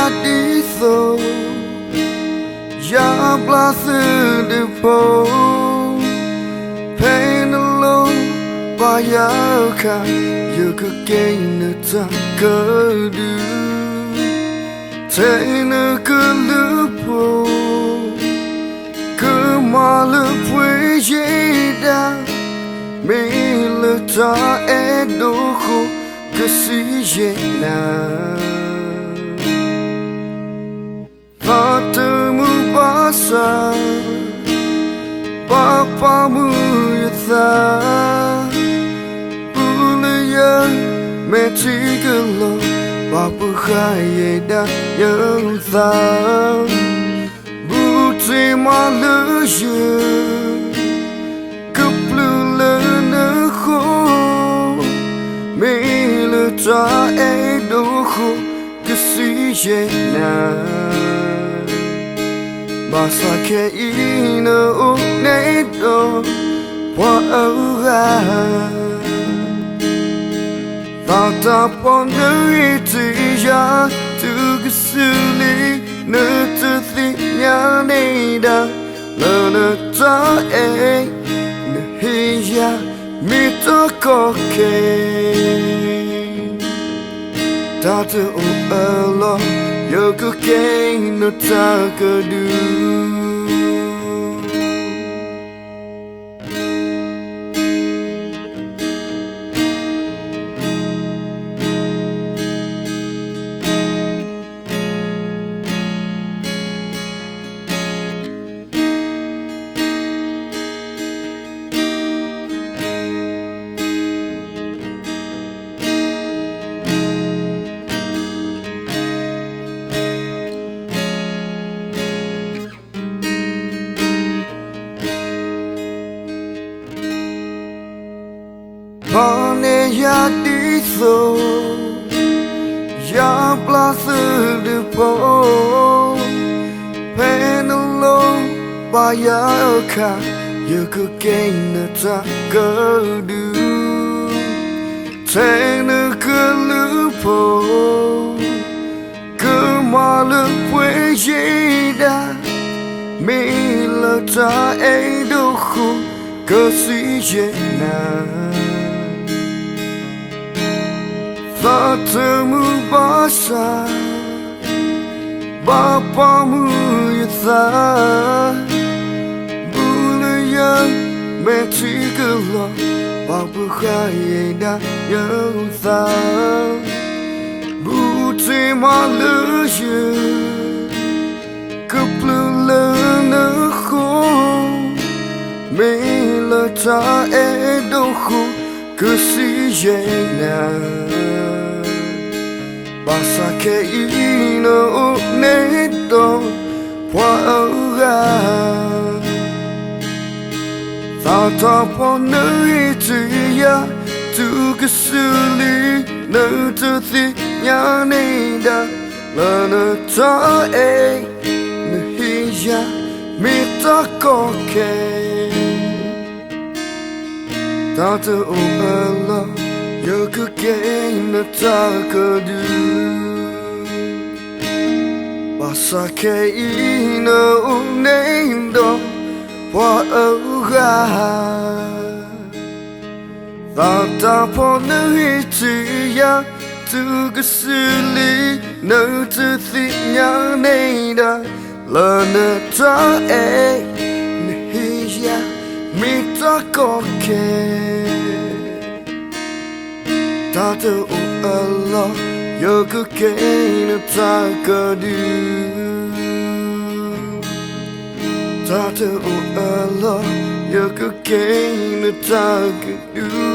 ya đi so ya blase de po pain alone ba ya ka you could gain the taka do take a good look come all up with you me le ta e do ko que si je na Fata mu basa Papa mu yatha Bulaya me tigalo Papa khaye da yatha Buti ma le je Kuplu le ne kho Me le ta e do kho Que si je na Basa ke ina o nei do wa oga Tata pon iti ya tu kusuli ne tu thi nya nei da la na ta e ne hi ya mi to ko ke Tata o alo Yo could gain no taka do Pane ya di so ya blase de po pain alone ba ya ka you could gain the taka do take a good look come all up with you me la ta e do ko que si je na Fata mu basa Bapa mu yatha Bulaya me tigalo Papa khaye da yatha Buti ma le je Kuplu le ne kho Me le ta e do kho Que si je na Basa ke ina o nei do wa oga Tata pon iti ya tu kusuli no tu thi nya nei da la na ta e ne hi ya mi ta ko ke Tata o ala You could gain the taka do Basa ke ina o nei do wa oga Tata pon iti ya tu kusuli no tu thi nya nei da la na ta e ne hi ya mi ta ko ke Tata o ala yo could gain a taka do Tata o ala yo could gain a taka do